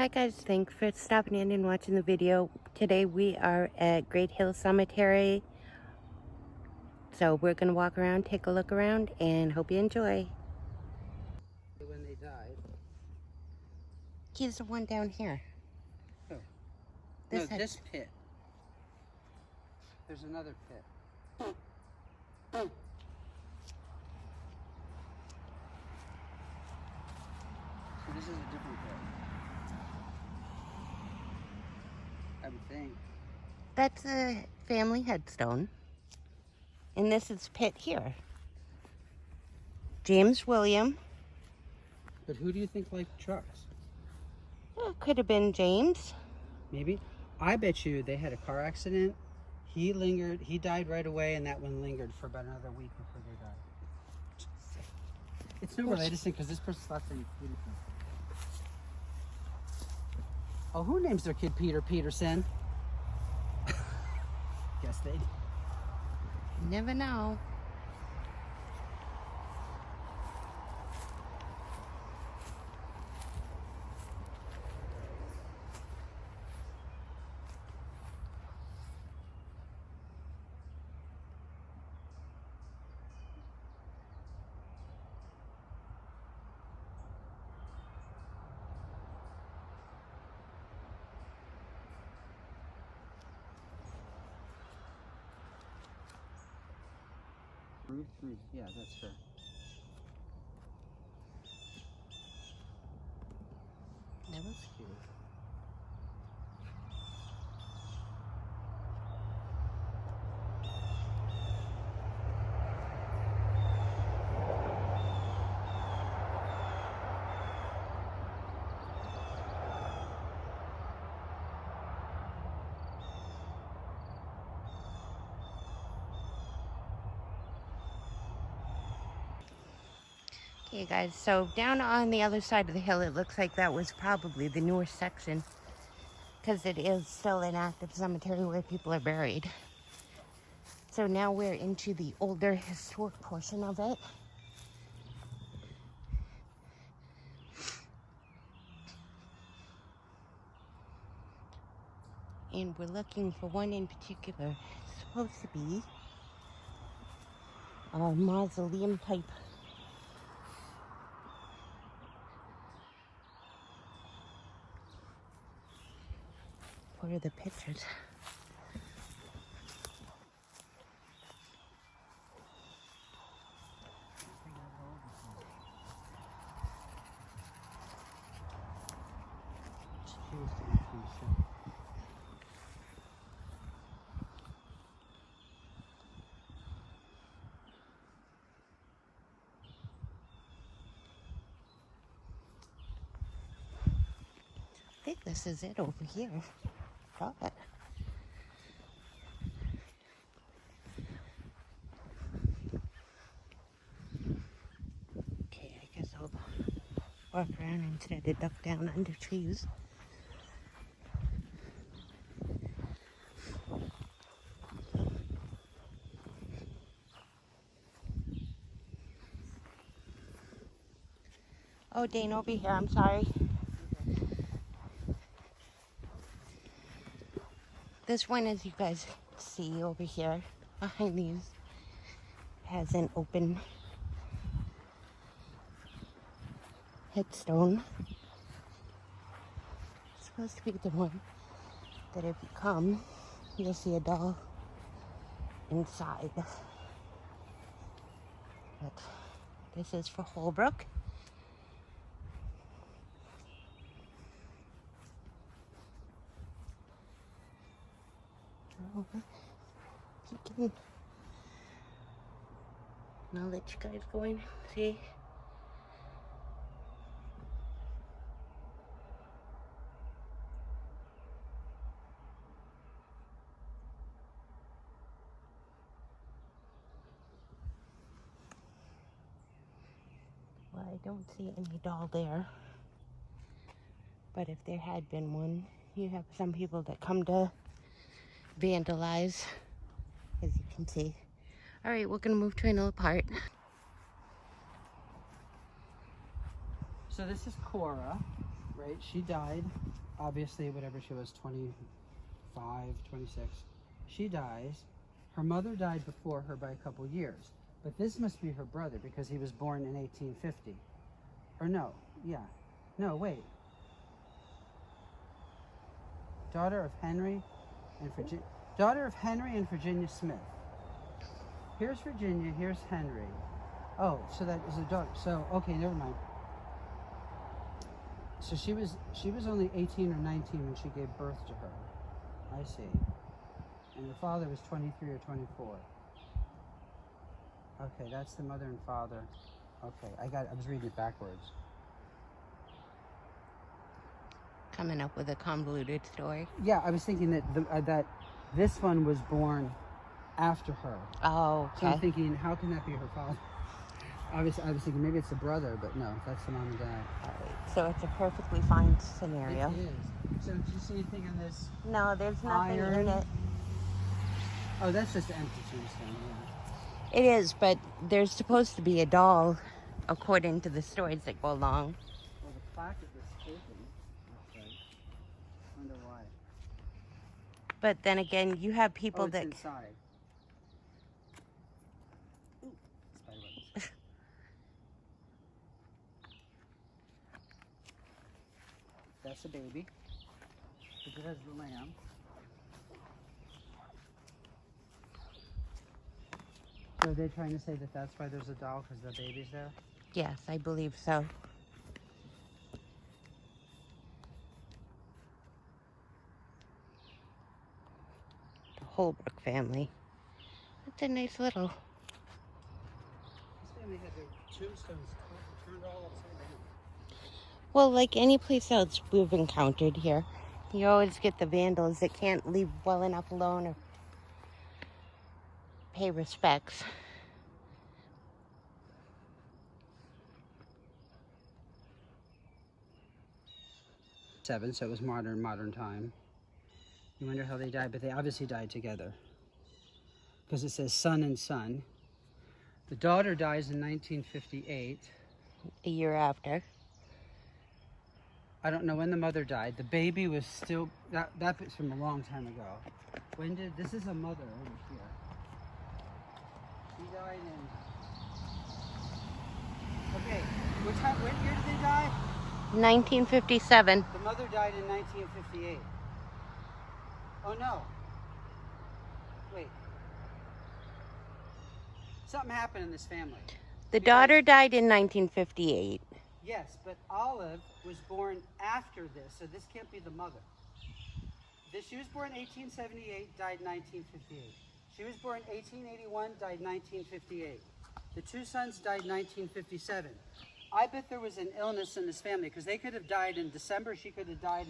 Hi guys, thanks for stopping in and watching the video. Today we are at Great Hill Cemetery. So we're going to walk around, take a look around, and hope you enjoy. When they died. He's the one down here. Oh. This pit. There's another pit. So this is a different pit. I would think. That's a family headstone. And this is pit here. James William. But who do you think liked trucks? Well, could have been James. Maybe. I bet you they had a car accident. He lingered. He died right away, and that one lingered for about another week before they died. It's no related thing because this person's last name is Peterson. Oh, who names their kid Peter Peterson? Guess they. Never know. Ruth. Yeah, that's her. That was cute. Okay guys, so down on the other side of the hill, it looks like that was probably the newer section, because it is still an active cemetery where people are buried. So now we're into the older historic portion of it. And we're looking for one in particular. It's supposed to be a mausoleum type. What are the pictures? I think this is it over here. Got it. Okay, I guess I'll walk around instead of duck down under trees. Oh, Dane, over here. I'm sorry. This one, as you guys see over here, behind these, has an open headstone. It's supposed to be the one that if you come, you'll see a doll inside. But this is for Holbrook. Peeking. And I'll let you guys go in and see. Well, I don't see any doll there. But if there had been one, you have some people that come to vandalize, as you can see. All right, we're gonna move to another part. So this is Cora, right? She died, obviously, whatever she was, 25, 26. She dies. Her mother died before her by a couple years. But this must be her brother because he was born in 1850. Or no, yeah. No, wait. Daughter of Henry and Virginia Smith. Here's Virginia, here's Henry. Oh, so that is a daughter. So, okay, never mind. So she was only 18 or 19 when she gave birth to her. I see. And her father was 23 or 24. Okay, that's the mother and father. Okay, I was reading it backwards. Coming up with a convoluted story. Yeah, I was thinking that that this one was born after her. Oh, So I'm okay. thinking, how can that be her father? I was thinking maybe it's the brother, but no, that's the mom and dad. Alright, so it's a perfectly fine scenario. It is. So do you see anything in this? No, there's nothing in Iron. it. Oh, that's just an empty tombstone. Yeah. It is, but there's supposed to be a doll, according to the stories that go along. Well, the plaque was taken. Okay. Wonder why. But then again, you have people Oh, it's that inside. Ooh, spiderwebs. That's a baby. It has the lamb. So are they trying to say that that's why there's a doll, because the baby's there? Yes, I believe so. The Holbrook family. That's a nice little. This family had their tombstones turned all upside down. Well, like any place else we've encountered here, you always get the vandals that can't leave well enough alone or pay respects. '7, so it was modern time. You wonder how they died, but they obviously died together. Because it says son and son. The daughter dies in 1958. A year after. I don't know when the mother died. The baby was still, that's from a long time ago. This is a mother over here. She died in, okay, what year did they die? 1957. The mother died in 1958. Oh no. Wait. Something happened in this family. The Because- daughter died in 1958. Yes, but Olive was born after this, so this can't be the mother. She was born 1878, died 1958. She was born 1881, died 1958. The two sons died 1957. I bet there was an illness in this family because they could have died in December. She could have died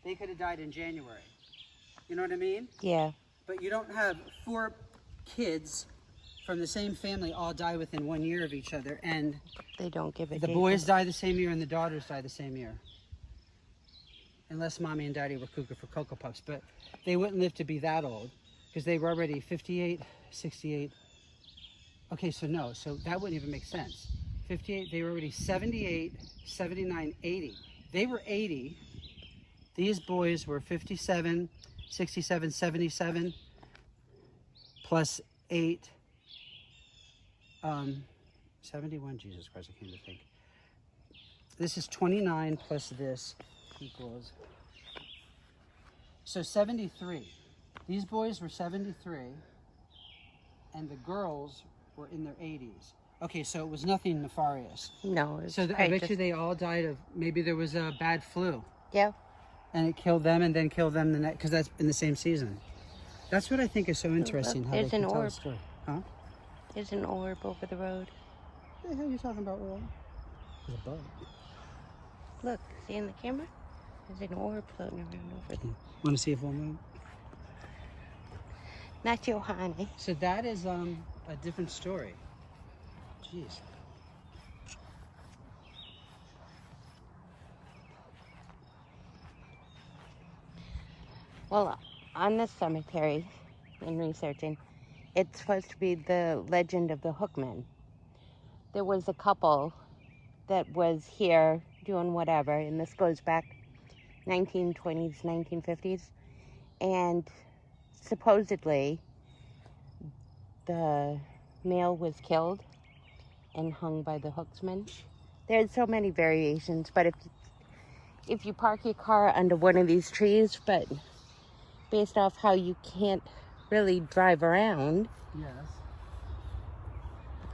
they could have died in January. You know what I mean? Yeah. But you don't have 4 kids from the same family all die within 1 year of each other, and They don't give a the damn. boys die the same year and the daughters die the same year. Unless mommy and daddy were cuckoo for Cocoa Puffs, but they wouldn't live to be that old because they were already 58, 68. Okay, so no, so that wouldn't even make sense. 58, they were already 78, 79, 80. They were 80. These boys were 57, 67, 77, plus 8. 71, Jesus Christ, I can't even think. This is 29 plus this equals. So 73. These boys were 73, and the girls were in their 80s. Okay, so it was nothing nefarious. No. It's So I probably bet you just- they all died of, maybe there was a bad flu, Yeah. and it killed them and then killed them the next, because that's in the same season. That's what I think is so interesting, how they There's can an tell a orb. story. Huh? There's an orb over the road. What the hell are you talking about, Will? There's a bug. Look, see in the camera? There's an orb floating around over there. Want to see if we'll move? Not Johanna. So that is a different story. Jeez. Well, on this cemetery, in researching, it's supposed to be the legend of the Hookmen. There was a couple that was here doing whatever, and this goes back 1920s, 1950s, and supposedly the male was killed and hung by the hooksman. There's so many variations, but if you park your car under one of these trees, but based off how you can't really drive around, Yes.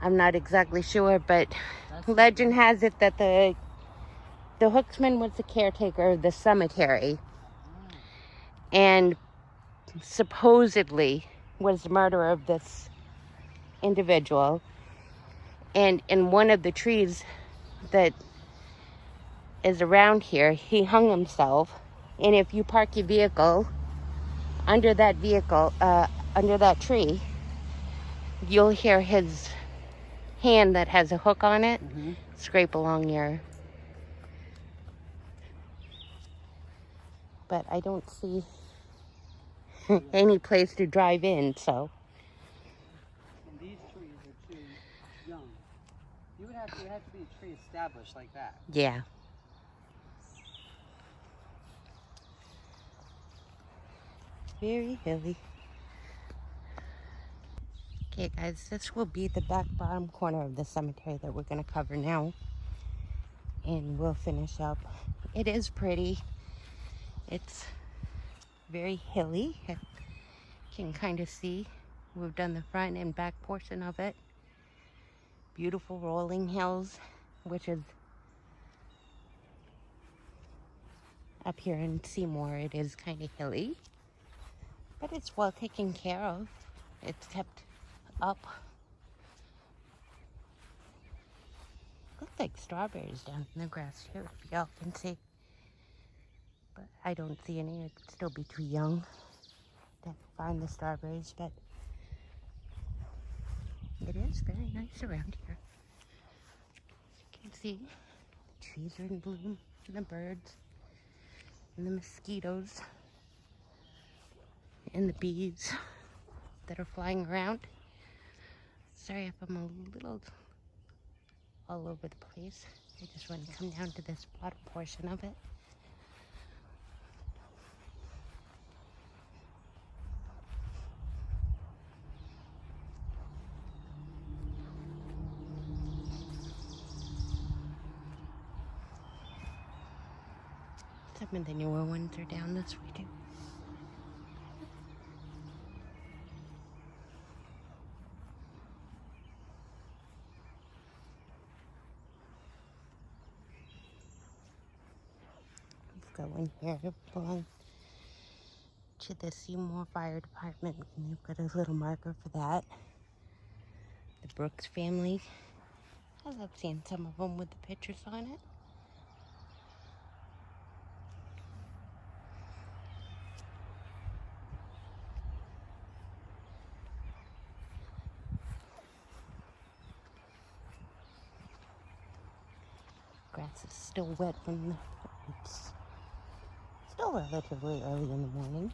I'm not exactly sure, but legend has it that the hooksman was the caretaker of the cemetery and supposedly was the murderer of this individual. And in one of the trees that is around here, he hung himself. And if you park your vehicle under that tree, you'll hear his hand that has a hook on it scrape along your. But I don't see any place to drive in, so. And these trees are too young. It would have to be a tree established like that. Yeah. Very hilly. Okay, guys, this will be the back bottom corner of the cemetery that we're going to cover now. And we'll finish up. It is pretty. It's very hilly. You can kind of see we've done the front and back portion of it. Beautiful rolling hills, which is up here in Seymour. It is kind of hilly, but it's well taken care of. It's kept up. Looks like strawberries down in the grass here, if y'all can see. But I don't see any. It could still be too young to find the strawberries, but it is very nice around here. As you can see, the trees are in bloom, and the birds, and the mosquitoes, and the bees that are flying around. Sorry if I'm a little all over the place. I just want to come down to this bottom portion of it. Some of the newer ones are down this way too. We've got one here belonging to the Seymour Fire Department, and you've got a little marker for that. The Brooks family. I love seeing some of them with the pictures on it. Grass is still wet from it's still relatively early in the morning.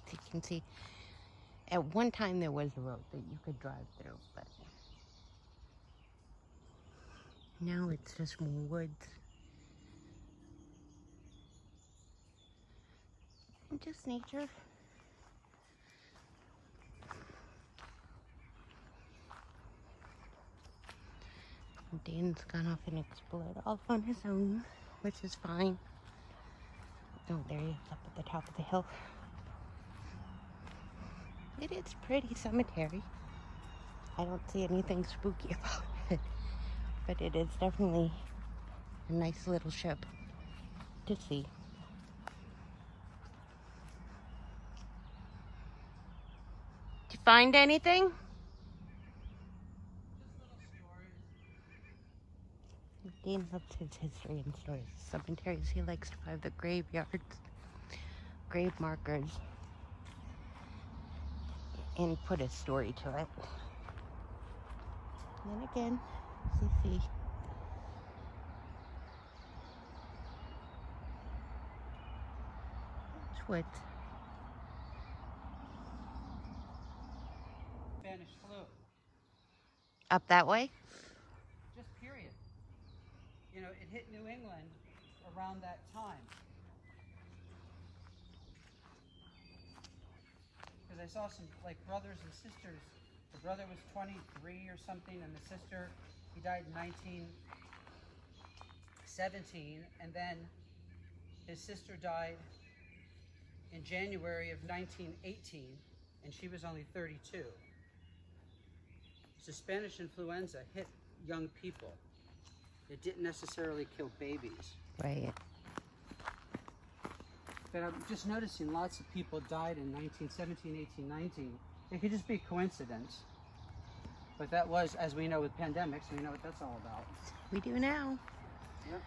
As you can see, at one time there was a road that you could drive through, but now it's just more woods. And just nature. Dan's gone off and explored off on his own, which is fine. Oh, there he is up at the top of the hill. It is a pretty cemetery. I don't see anything spooky about it, but it is definitely a nice little ship to see. Did you find anything? Dean loves his history and stories. Cemeteries, he likes to find the graveyards, grave markers, and put a story to it. And then again, see. It's woods. Spanish flu. Up that way? Just period. You know, it hit New England around that time. Because I saw some like brothers and sisters. The brother was 23 or something, and the sister, he died in 1917, and then his sister died in January of 1918, and she was only 32. So Spanish influenza hit young people. It didn't necessarily kill babies. Right. But I'm just noticing lots of people died in 1917, 18, 19. It could just be coincidence. But that was, as we know with pandemics, we know what that's all about. We do now. Yep.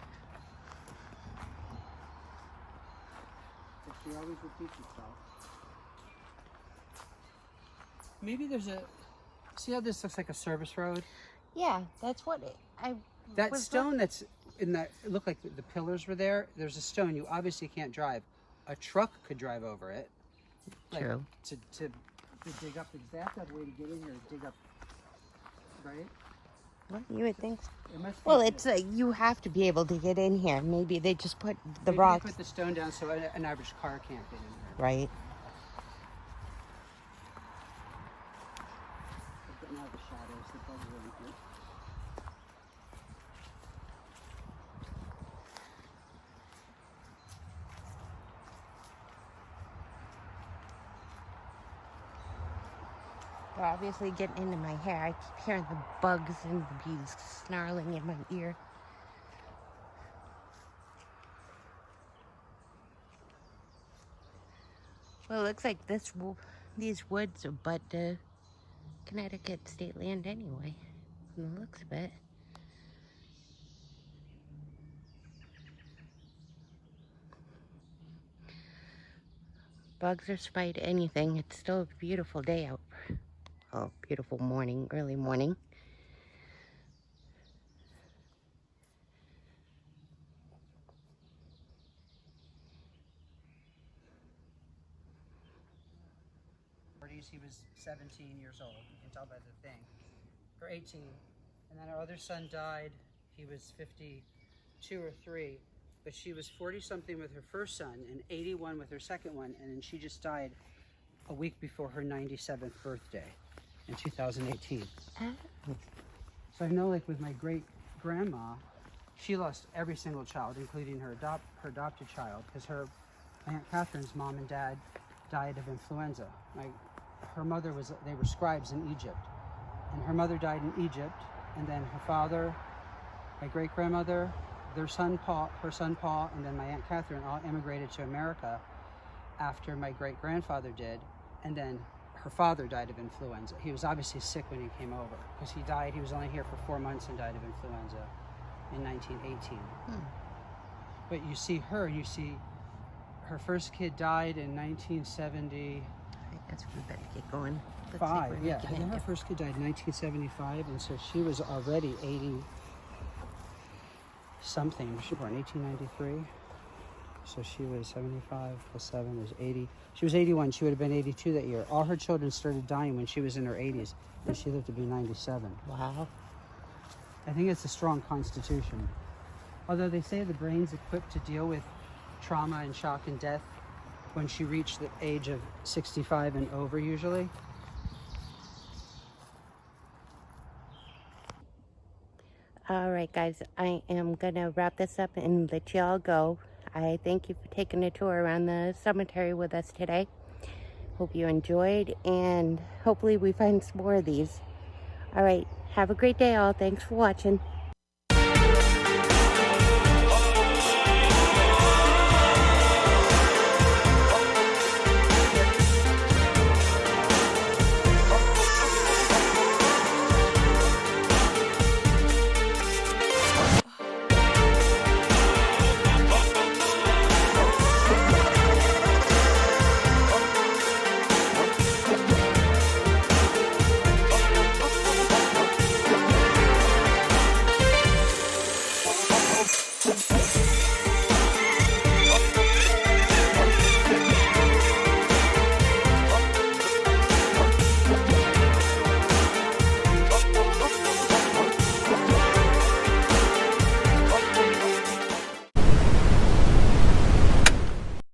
But she always repeats herself. Maybe there's a, see how this looks like a service road? Yeah, that's what I That was stone that's in that, it looked like the pillars were there. There's a stone you obviously can't drive. A truck could drive over it. True. To dig up, because they have to have a way to get in here to dig up, right? Well, you would think so. It must be Well, good. it's you have to be able to get in here. Maybe they just put the Maybe they rocks. put the stone down so an average car can't get in here. Right. But now the shadows, the bugs are in here. They're obviously getting into my hair. I keep hearing the bugs and the bees snarling in my ear. Well, it looks like these woods abut to Connecticut state land anyway, from the looks of it. Bugs are spite anything. It's still a beautiful day out. Oh, beautiful morning, early morning. He was 17 years old. You can tell by the thing. Or 18. And then our other son died. He was 52 or 3. But she was 40-something with her first son and 81 with her second one. And then she just died a week before her 97th birthday in 2018. Oh. So I know, like with my great-grandma, she lost every single child, including her adopted child, because her Aunt Catherine's mom and dad died of influenza. Her mother they were scribes in Egypt, and her mother died in Egypt, and then her father, my great-grandmother, her son Paul, and then my Aunt Catherine all immigrated to America after my great-grandfather did, and then her father died of influenza. He was obviously sick when he came over, because he was only here for 4 months and died of influenza in 1918. But you see her, and you see her first kid died in 1970. I guess we better get going. Looks like 5, we're yeah. making And it. her first kid died in 1975, and so she was already 80 something. She was born in 1893, so she was 75 plus 7 was 80. She was 81. She would have been 82 that year. All her children started dying when she was in her 80s, and she lived to be 97. Wow. I think it's a strong constitution. Although they say the brain's equipped to deal with trauma and shock and death when she reached the age of 65 and over, usually. All right, guys, I am going to wrap this up and let y'all go. I thank you for taking a tour around the cemetery with us today. Hope you enjoyed, and hopefully we find some more of these. All right, have a great day, all. Thanks for watching.